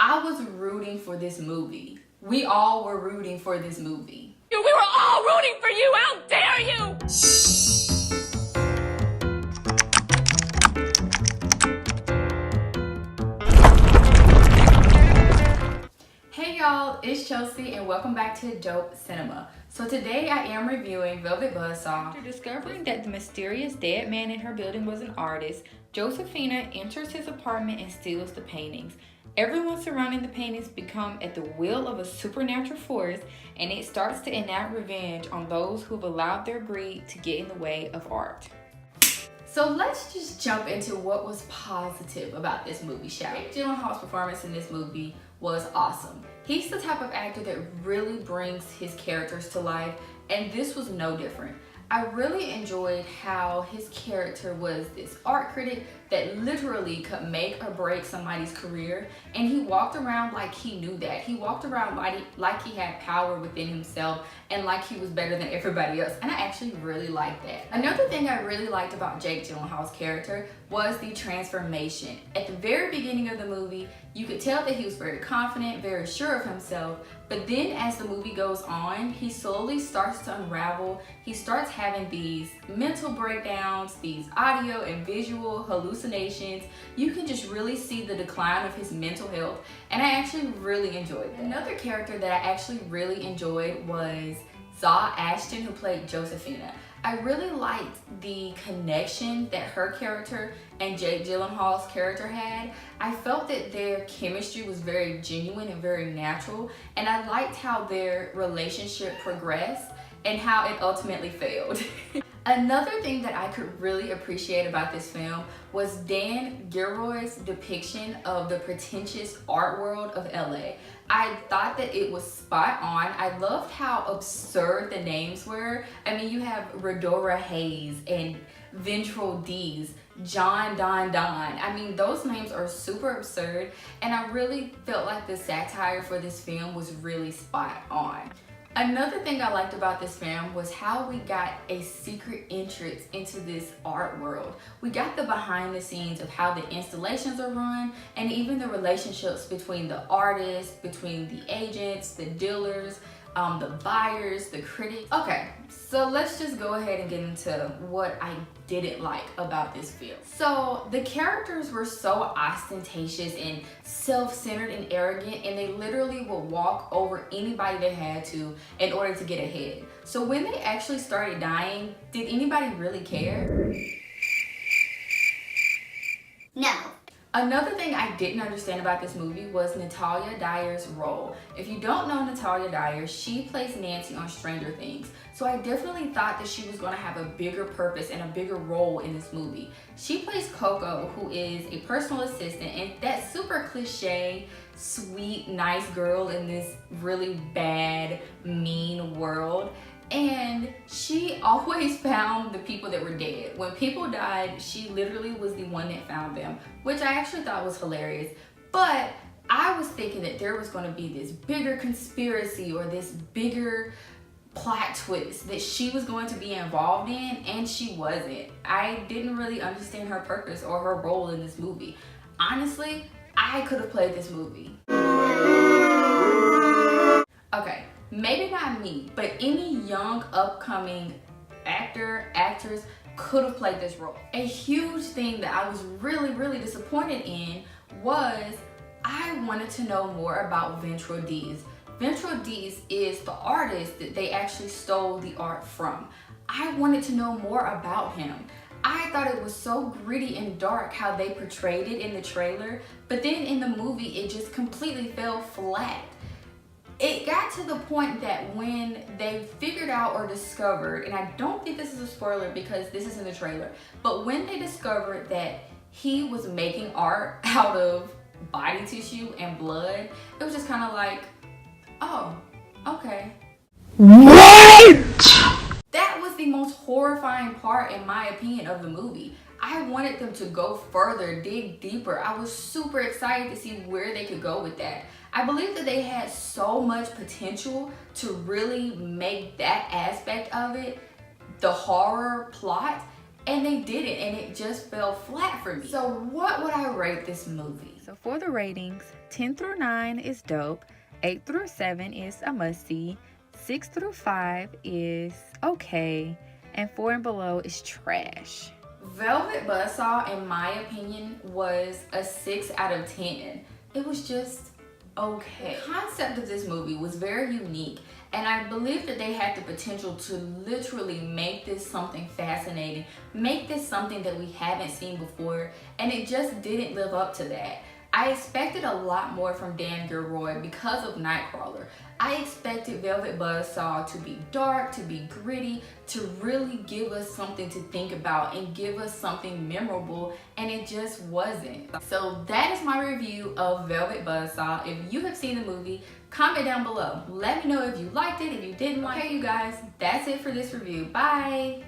I was rooting for this movie. We all were rooting for this movie. We were all rooting for you! How dare you! Hey y'all, it's Chelsea and welcome back to Dope Cinema. So today I am reviewing Velvet Buzzsaw. After discovering that the mysterious dead man in her building was an artist, Josephina enters his apartment and steals the paintings. Everyone surrounding the paintings become at the will of a supernatural force, and it starts to enact revenge on those who've allowed their greed to get in the way of art. So let's just jump into what was positive about this movie, shall we? Jake Gyllenhaal's performance in this movie was awesome. He's the type of actor that really brings his characters to life, and this was no different. I really enjoyed how his character was this art critic that literally could make or break somebody's career, and he walked around like he knew that. He walked around like he had power within himself and like he was better than everybody else, and I actually really liked that. Another thing I really liked about Jake Gyllenhaal's character was the transformation. At the very beginning of the movie, you could tell that he was very confident, very sure of himself, but then as the movie goes on, he slowly starts to unravel. He starts having these mental breakdowns, these audio and visual hallucinations. You can just really see the decline of his mental health, and I actually really enjoyed that. Another character that I actually really enjoyed was Zaw Ashton, who played Josephina. I really liked the connection that her character and Jake Gyllenhaal's character had. I felt that their chemistry was very genuine and very natural, and I liked how their relationship progressed and how it ultimately failed. Another thing that I could really appreciate about this film was Dan Gilroy's depiction of the pretentious art world of LA. I thought that it was spot on. I loved how absurd the names were. I mean, you have Redora Hayes and Ventral D's, John Don Don. I mean, those names are super absurd, and I really felt like the satire for this film was really spot on. Another thing I liked about this film was how we got a secret entrance into this art world. We got the behind the scenes of how the installations are run, and even the relationships between the artists, between the agents, the dealers, the buyers, the critics. Okay, so let's just go ahead and get into what I didn't like about this film. So the characters were so ostentatious and self-centered and arrogant, and they literally would walk over anybody they had to in order to get ahead. So when they actually started dying, did anybody really care? No. Another thing I didn't understand about this movie was Natalia Dyer's role. If you don't know Natalia Dyer, she plays Nancy on Stranger Things. So I definitely thought that she was going to have a bigger purpose and a bigger role in this movie. She plays Coco, who is a personal assistant, and that super cliche, sweet, nice girl in this really bad, mean world. And she always found the people that were dead. When people died, she literally was the one that found them, which I actually thought was hilarious. But I was thinking that there was going to be this bigger conspiracy or this bigger plot twist that she was going to be involved in, and she wasn't. I didn't really understand her purpose or her role in this movie. Honestly, I could have played this movie. Okay. Maybe not me, but any young upcoming actor, actress could have played this role. A huge thing that I was really disappointed in was I wanted to know more about Ventral D's. Ventral D's is the artist that they actually stole the art from. I wanted to know more about him. I thought it was so gritty and dark how they portrayed it in the trailer, but then in the movie it just completely fell flat. It got to the point that when they figured out or discovered, and I don't think this is a spoiler because this is in the trailer, but when they discovered that he was making art out of body tissue and blood, it was just kind of like, oh, okay. What? That was the most horrifying part, in my opinion, of the movie. I wanted them to go further, dig deeper. I was super excited to see where they could go with that. I believe that they had so much potential to really make that aspect of it the horror plot, and they didn't, and it just fell flat for me. So what would I rate this movie? So for the ratings, 10 through 9 is dope, 8 through 7 is a must-see, 6 through 5 is okay, and 4 and below is trash. Velvet Buzzsaw, in my opinion, was a 6 out of 10. It was just okay. The concept of this movie was very unique, and I believe that they had the potential to literally make this something fascinating, make this something that we haven't seen before, and it just didn't live up to that. I expected a lot more from Dan Gilroy because of Nightcrawler. I expected Velvet Buzzsaw to be dark, to be gritty, to really give us something to think about and give us something memorable, and it just wasn't. So that is my review of Velvet Buzzsaw. If you have seen the movie, comment down below. Let me know if you liked it, if you didn't like it. Okay, you guys, that's it for this review. Bye!